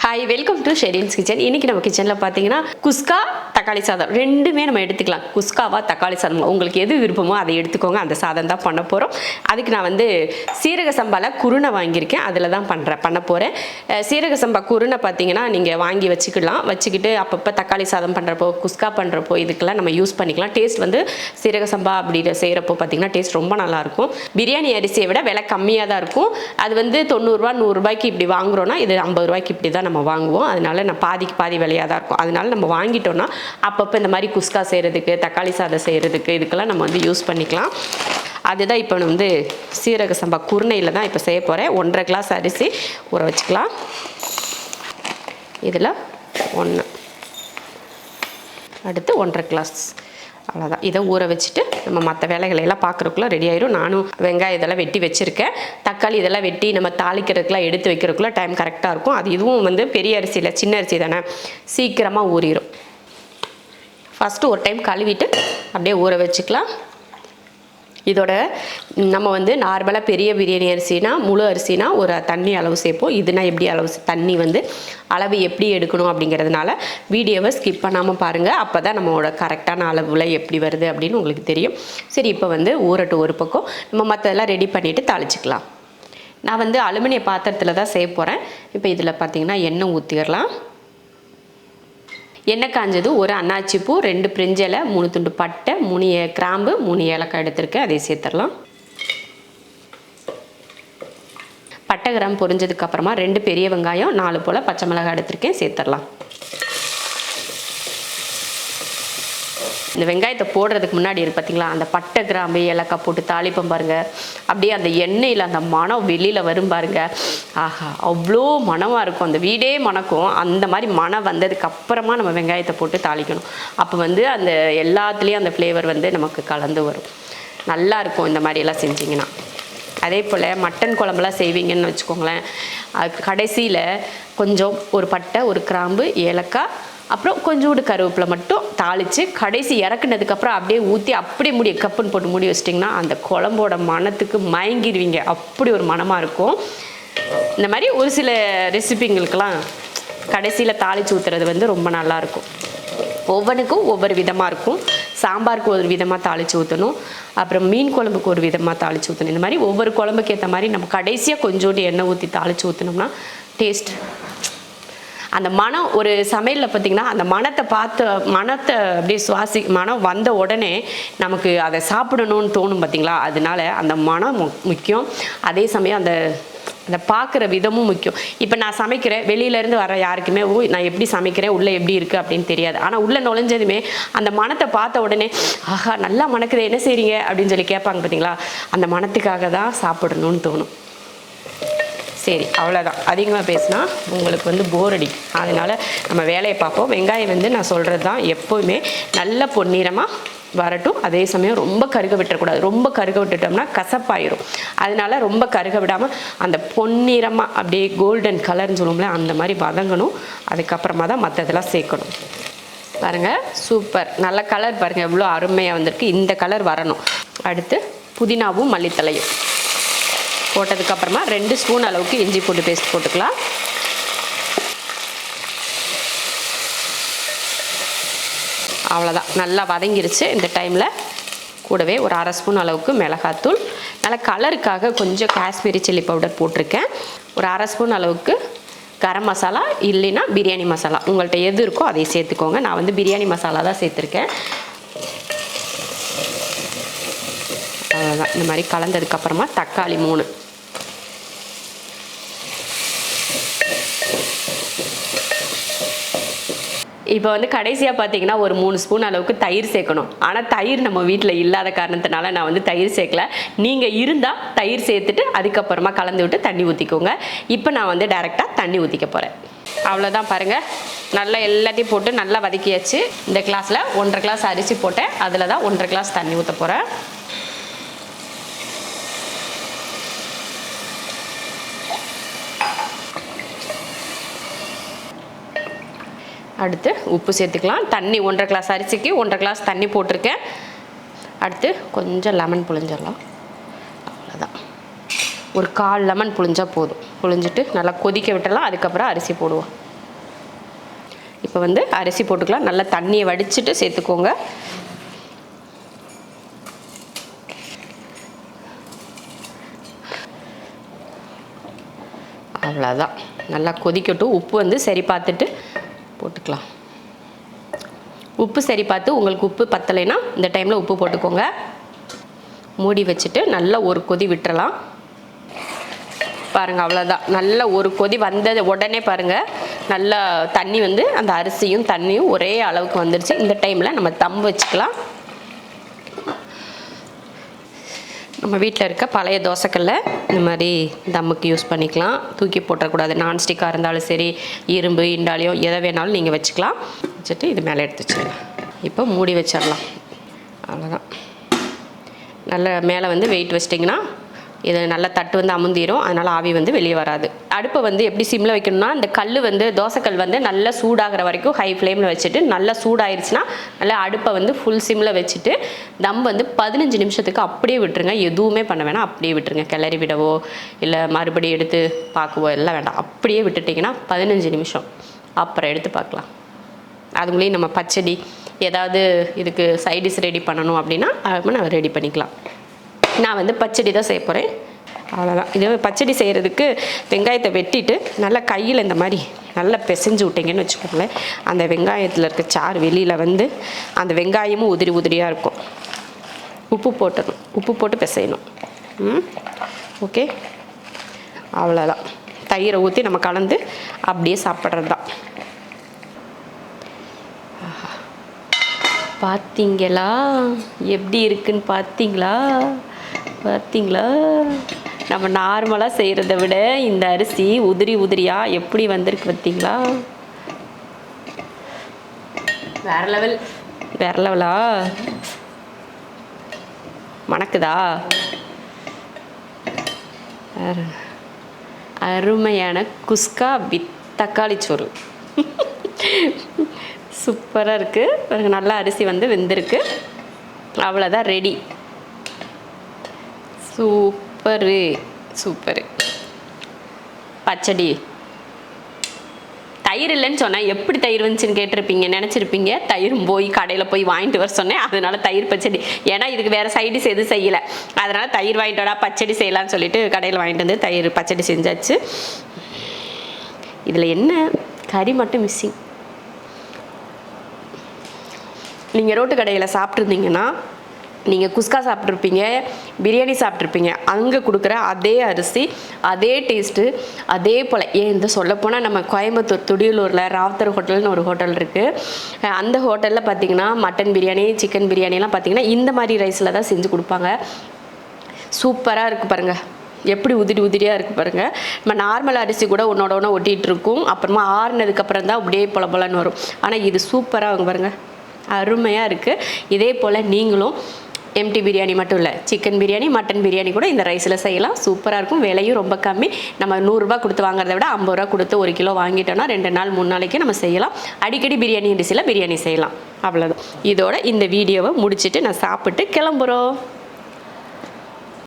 Hi, welcome to Shereen's kitchen. இன்றைக்கி நம்ம கிச்சனில் பார்த்தீங்கன்னா குஸ்கா தக்காளி சாதம் ரெண்டுமே நம்ம எடுத்துக்கலாம். குஸ்காவா தக்காளி சாதம் உங்களுக்கு எது விருப்பமோ அதை எடுத்துக்கோங்க. அந்த சாதம் தான் பண்ண போகிறோம். அதுக்கு நான் சீரக சம்பாவில் குருணை வாங்கியிருக்கேன். அதில் தான் பண்ண போகிறேன். சீரக சம்பா குருணை பார்த்தீங்கன்னா நீங்கள் வாங்கி வச்சுக்கிட்டு அப்பப்போ தக்காளி சாதம் பண்ணுறப்போ குஸ்கா பண்ணுறப்போ இதுக்கெல்லாம் நம்ம யூஸ் பண்ணிக்கலாம். டேஸ்ட் சீரக சம்பா அப்படி செய்கிறப்போ பார்த்தீங்கன்னா டேஸ்ட் ரொம்ப நல்லாயிருக்கும். பிரியாணி அரிசியை விட விலை கம்மியாக தான் இருக்கும். அது 90 ரூபா 100 ரூபாய்க்கு இப்படி வாங்குகிறோன்னா இது 50 ரூபாய்க்கு இப்படி தான் நம்ம வாங்குவோம். அதனால நான் பாதிக்கு பாதி விலையாக தான் இருக்கும். அதனால நம்ம வாங்கிட்டோம்னா அப்பப்போ இந்த மாதிரி குஸ்கா செய்கிறதுக்கு தக்காளி சாதம் செய்கிறதுக்கு இதுக்கெல்லாம் நம்ம யூஸ் பண்ணிக்கலாம். அதுதான் இப்போ சீரக சம்பா குருணையில் தான் இப்போ செய்ய போகிறேன். 1.5 கிளாஸ் அரிசி ஊற வச்சுக்கலாம். இதில் 1 அடுத்து 1.5 கிளாஸ் அவ்வளோதான். இதை ஊற வச்சுட்டு நம்ம மற்ற வேலைகளையெல்லாம் பார்க்குறதுக்குள்ள ரெடி ஆயிடும். நானும் வெங்காயம் இதெல்லாம் வெட்டி வச்சுருக்கேன். தக்காளி இதெல்லாம் வெட்டி நம்ம தாளிக்கிறதுக்குலாம் எடுத்து வைக்கிறதுக்குள்ள டைம் கரெக்டாக இருக்கும். அது இதுவும் பெரிய அரிசியில் சின்ன அரிசி தானே, சீக்கிரமாக ஊறிடும். ஃபஸ்ட்டு ஒரு டைம் கழுவிட்டு அப்படியே ஊற வச்சுக்கலாம். இதோட நம்ம நார்மலாக பெரிய பிரியாணி அரிசினா முழு அரிசினா ஒரு தண்ணி அளவு சேர்ப்போம். இதுனா எப்படி அளவு தண்ணி அளவு எப்படி எடுக்கணும் அப்படிங்கிறதுனால வீடியோவை ஸ்கிப் பண்ணாமல் பாருங்கள். அப்போ தான் நம்மளோட கரெக்டான அளவில் எப்படி வருது அப்படின்னு உங்களுக்கு தெரியும். சரி, இப்போ ஊறட்டு ஒரு பக்கம் நம்ம மற்றதெல்லாம் ரெடி பண்ணிவிட்டு தாளிச்சிக்கலாம். நான் அலுமினிய பாத்திரத்தில் தான் செய்ய போகிறேன். இப்போ இதில் பார்த்திங்கன்னா எண்ணெய் ஊற்றிடலாம். எண்ணெய் காஞ்சது ஒரு அன்னாச்சி பூ, 2 பிரிஞ்சலை, 3 துண்டு பட்டை, 3 கிராம்பு, 3 ஏலக்காய் எடுத்திருக்கேன். அதை சேர்த்துடலாம். பட்டை கிராம்பு பொரிஞ்சதுக்கப்புறமா 2 பெரிய வெங்காயம், 4 போல் பச்சை மிளகாய் எடுத்திருக்கேன். சேர்த்துடலாம். இந்த வெங்காயத்தை போடுறதுக்கு முன்னாடி பார்த்தீங்களா அந்த பட்டை கிராம்பு ஏலக்காய் போட்டு தாளிப்பம் பாருங்கள். அப்படியே அந்த எண்ணெயில் அந்த மனம் வெளியில் வரும் பாருங்கள். ஆஹா, அவ்வளோ மனமாக இருக்கும். அந்த வீடே மணக்கும். அந்த மாதிரி மனம் வந்ததுக்கப்புறமா நம்ம வெங்காயத்தை போட்டு தாளிக்கணும். அப்போ அந்த எல்லாத்துலேயும் அந்த ஃப்ளேவர் நமக்கு கலந்து வரும். நல்லாயிருக்கும் இந்த மாதிரியெல்லாம் செஞ்சிங்கன்னா. அதே போல் மட்டன் குழம்புலாம் செய்வீங்கன்னு வச்சுக்கோங்களேன். அதுக்கு கடைசியில் கொஞ்சம் ஒரு பட்டை, ஒரு கிராம்பு, ஏலக்காய், அப்புறம் கொஞ்சோண்டு கருவேப்பிலை மட்டும் தாளித்து கடைசி இறக்குனதுக்கப்புறம் அப்படியே ஊற்றி அப்படியே மூடி கப்புன்னு போட்டு மூடி வச்சிட்டிங்கன்னா அந்த குழம்போட மணத்துக்கு மயங்கிடுவீங்க. அப்படி ஒரு மணமாக இருக்கும். இந்த மாதிரி ஒரு சில ரெசிபிங்களுக்கெல்லாம் கடைசியில் தாளித்து ஊற்றுறது ரொம்ப நல்லாயிருக்கும். ஒவ்வொன்றுக்கும் ஒவ்வொரு விதமாக இருக்கும். சாம்பாருக்கு ஒரு விதமாக தாளித்து ஊற்றணும், அப்புறம் மீன் குழம்புக்கு ஒரு விதமாக தாளித்து ஊற்றணும். இந்த மாதிரி ஒவ்வொரு குழம்புக்கு ஏற்ற மாதிரி நம்ம கடைசியாக கொஞ்சோண்டு எண்ணெய் ஊற்றி தாளித்து ஊற்றினோம்னா டேஸ்ட் அந்த மனம் ஒரு சமையலில் பார்த்திங்கன்னா அந்த மனத்தை அப்படியே மனம் வந்த உடனே நமக்கு அதை சாப்பிடணும்னு தோணும் பார்த்திங்களா. அதனால அந்த மனம் முக்கியம். அதே சமயம் அந்த பார்க்குற விதமும் முக்கியம். இப்போ நான் சமைக்கிறேன், வெளியிலேருந்து வர யாருக்குமே நான் எப்படி சமைக்கிறேன் உள்ளே எப்படி இருக்குது அப்படின்னு தெரியாது. ஆனால் உள்ளே நுழைஞ்சதுமே அந்த மனத்தை பார்த்த உடனே ஆஹா நல்லா மணக்குது, என்ன செய்றீங்க அப்படின்னு சொல்லி கேட்பாங்க பார்த்திங்களா. அந்த மனத்துக்காக தான் சாப்பிடணும்னு தோணும். சரி, அவ்வளோதான். அதிகமாக பேசினா உங்களுக்கு போர் அடிக்கும். அதனால் நம்ம வேலையை பார்ப்போம். வெங்காயம் நான் சொல்கிறது தான், எப்போவுமே நல்ல பொன்னிறமாக வரட்டும். அதே சமயம் ரொம்ப கருக விட்டுறக்கூடாது. ரொம்ப கருக விட்டுட்டோம்னா கசப்பாயிரும். அதனால ரொம்ப கருக விடாமல் அந்த பொன்னிறமாக அப்படியே கோல்டன் கலர்னு சொல்லுவோம்ல அந்த மாதிரி வதங்கணும். அதுக்கப்புறமா தான் மற்றதெல்லாம் சேர்க்கணும். பாருங்கள், சூப்பர், நல்ல கலர் பாருங்கள், எவ்வளோ அருமையாக வந்திருக்கு. இந்த கலர் வரணும். அடுத்து புதினாவும் மல்லித்தலையும் போட்டதுக்கப்புறமா 2 ஸ்பூன் அளவுக்கு இஞ்சி பூண்டு பேஸ்ட் போட்டுக்கலாம். அவ்வளோதான், நல்லா வதங்கிருச்சு. இந்த டைமில் கூடவே ஒரு 1/2 ஸ்பூன் அளவுக்கு மிளகாத்தூள், நல்லா கலருக்காக கொஞ்சம் காஷ்மீரி சில்லி பவுடர் போட்டிருக்கேன். ஒரு 1/2 ஸ்பூன் அளவுக்கு கரம் மசாலா, இல்லைன்னா பிரியாணி மசாலா, உங்கள்கிட்ட எது இருக்கோ அதை சேர்த்துக்கோங்க. நான் பிரியாணி மசாலா தான் சேர்த்துருக்கேன். அவ்வளோதான். இந்த மாதிரி கலந்ததுக்கப்புறமா தக்காளி 3. இப்போ கடைசியாக பார்த்தீங்கன்னா ஒரு 3 ஸ்பூன் அளவுக்கு தயிர் சேர்க்கணும். ஆனால் தயிர் நம்ம வீட்டில் இல்லாத காரணத்தினால நான் தயிர் சேர்க்கல. நீங்கள் இருந்தால் தயிர் சேர்த்துட்டு அதுக்கப்புறமா கலந்து விட்டு தண்ணி ஊற்றிக்கோங்க. இப்போ நான் டைரெக்டாக தண்ணி ஊற்றிக்க போகிறேன். அவ்வளோதான் பாருங்கள், நல்லா எல்லாத்தையும் போட்டு நல்லா வதக்கியாச்சு. இந்த கிளாஸில் 1.5 கிளாஸ் அரிசி போட்டேன். அதில் தான் 1.5 கிளாஸ் தண்ணி ஊற்ற போகிறேன். அடுத்து உப்பு சேர்த்துக்கலாம். தண்ணி 1.5 கிளாஸ் அரிசிக்கு 1.5 கிளாஸ் தண்ணி போட்டிருக்கேன். அடுத்து கொஞ்சம் லெமன் புழிஞ்சிடலாம். அவ்வளோதான், ஒரு 1/4 லெமன் புழிஞ்சா போதும். புழிஞ்சிட்டு நல்லா கொதிக்க விட்டுடலாம். அதுக்கப்புறம் அரிசி போடுவோம். இப்போ வந்து அரிசி போட்டுக்கலாம். நல்லா தண்ணியை வடிச்சிட்டு சேர்த்துக்கோங்க. அவ்வளோதான், நல்லா கொதிக்கட்டும். உப்பு வந்து சரி பார்த்துட்டு போட்டுக்கலாம். உப்பு சரி பார்த்து உங்களுக்கு உப்பு பத்தலைன்னா இந்த டைமில் உப்பு போட்டுக்கோங்க. மூடி வச்சுட்டு நல்லா ஒரு கொதி விட்டுறலாம். பாருங்கள், அவ்வளோதான். நல்ல ஒரு கொதி வந்தது உடனே பாருங்கள், நல்லா தண்ணி வந்து அந்த அரிசியும் தண்ணியும் ஒரே அளவுக்கு வந்துருச்சு. இந்த டைமில் நம்ம தம் வச்சுக்கலாம். நம்ம வீட்டில் இருக்க பழைய தோசைக்கல்லை இந்த மாதிரி தம்முக்கு யூஸ் பண்ணிக்கலாம். தூக்கி போட்டக்கூடாது. நான்ஸ்டிக்காக இருந்தாலும் சரி, இரும்பு இண்டாலியம் எதை வேணாலும் நீங்கள் வச்சுக்கலாம். வச்சுட்டு இது மேலே எடுத்து வச்சுருங்க. இப்போ மூடி வச்சிடலாம். அவ்வளோதான். நல்ல மேலே வந்து வெயிட் வச்சிட்டிங்கன்னா இது நல்லா தட்டு வந்து அமுந்திரும். அதனால் ஆவி வந்து வெளியே வராது. அடுப்பை வந்து எப்படி சிம்மில் வைக்கணும்னா, இந்த கல் வந்து தோசைக்கல் வந்து நல்லா சூடாகிற வரைக்கும் ஹை ஃப்ளேமில் வச்சுட்டு நல்லா சூடாயிருச்சுன்னா நல்லா அடுப்பை வந்து ஃபுல் சிம்மில் வச்சுட்டு தம் வந்து 15 நிமிஷத்துக்கு அப்படியே விட்டுருங்க. எதுவுமே பண்ண வேணாம், அப்படியே விட்டுருங்க. கிளறி விடவோ இல்லை மறுபடியும் எடுத்து பார்க்கவோ எல்லாம் வேண்டாம். அப்படியே விட்டுட்டிங்கன்னா 15 நிமிஷம், அப்புறம் எடுத்து பார்க்கலாம். அதுக்குள்ளேயும் நம்ம பச்சடி ஏதாவது இதுக்கு சைடிஷ் ரெடி பண்ணணும் அப்படின்னா நம்ம ரெடி பண்ணிக்கலாம். நான் வந்து பச்சடி தான் செய்ய போகிறேன். அவ்வளோதான். இது பச்சடி செய்கிறதுக்கு வெங்காயத்தை வெட்டிட்டு நல்லா கையில் இந்த மாதிரி நல்லா பிசைஞ்சு விட்டிங்கன்னு வச்சுக்கோங்களேன். அந்த வெங்காயத்தில் இருக்க சாறு வெளியில் வந்து அந்த வெங்காயமும் உதிரி உதிரியாக இருக்கும். உப்பு போட்டணும், உப்பு போட்டு பிசையணும். ஓகே, அவ்வளோதான். தயிரை ஊற்றி நம்ம கலந்து அப்படியே சாப்பிட்றது தான். பார்த்தீங்களா எப்படி இருக்குன்னு? பார்த்தீங்களா நம்ம நார்மலாக செய்கிறத விட இந்த அரிசி உதிரி உதிரியாக எப்படி வந்திருக்கு பார்த்தீங்களா? வேற லெவலா மணக்குதா? அருமையான குஸ்கா வித் தக்காளி சோறு. சூப்பராக இருக்குது. நல்லா அரிசி வந்து வெந்திருக்கு. அவ்வளோதான், ரெடி. சூப்பரு பச்சடி. தயிர் இல்லைன்னு சொன்னேன், எப்படி தயிர் வந்துச்சுன்னு கேட்டிருப்பீங்க, நினச்சிருப்பீங்க. தயிரும் போய் கடையில் போய் வாங்கிட்டு வர சொன்னேன், அதனால தயிர் பச்சடி. ஏன்னா இதுக்கு வேறு சைடிஸ் எதுவும் செய்யலை, அதனால் தயிர் வாங்கிட்டு வாடா பச்சடி செய்யலான்னு சொல்லிட்டு கடையில் வாங்கிட்டு வந்து தயிர் பச்சடி செஞ்சாச்சு. இதில் என்ன, கறி மட்டும் மிஸ்ஸிங். நீங்கள் ரோட்டு கடையில் சாப்பிட்ருந்தீங்கன்னா நீங்கள் குஸ்கா சாப்பிட்ருப்பீங்க, பிரியாணி சாப்பிட்ருப்பீங்க. அங்கே கொடுக்குற அதே அரிசி, அதே டேஸ்ட்டு, அதே போல். இந்த சொல்லப்போனால் நம்ம கோயம்புத்தூர் துடியலூரில் ராவுத்தர் ஹோட்டல்னு ஒரு ஹோட்டல் இருக்குது. அந்த ஹோட்டலில் பார்த்திங்கன்னா மட்டன் பிரியாணி, சிக்கன் பிரியாணிலாம் பார்த்திங்கன்னா இந்த மாதிரி ரைஸில் தான் செஞ்சு கொடுப்பாங்க. சூப்பராக இருக்குது பாருங்கள், எப்படி உதிரி உதிரியாக இருக்குது பாருங்கள். நம்ம நார்மல் அரிசி கூட ஒன்றோட ஒன்று ஒட்டிகிட்டு இருக்கும். அப்புறமா ஆறுனதுக்கப்புறம் தான் அப்படியே பொலன்னு வரும். ஆனால் இது சூப்பராக அவங்க பாருங்கள், அருமையாக இருக்குது. இதே போல் நீங்களும் எம்டி பிரியாணி மட்டும் இல்லை, சிக்கன் பிரியாணி, மட்டன் பிரியாணி கூட இந்த ரைஸில் செய்யலாம். சூப்பராக இருக்கும். விலையும் ரொம்ப கம்மி. நம்ம 100 ரூபா கொடுத்து வாங்குறத விட 50 ரூபா கொடுத்து 1 கிலோ வாங்கிட்டோன்னா 2 நாள் 3 நாளைக்கு நம்ம செய்யலாம். அடிக்கடி பிரியாணி டிஷ்ஷில் பிரியாணி செய்யலாம். அவ்வளோதான். இதோட இந்த வீடியோவை முடிச்சுட்டு நான் சாப்பிட்டு கிளம்புறோம்.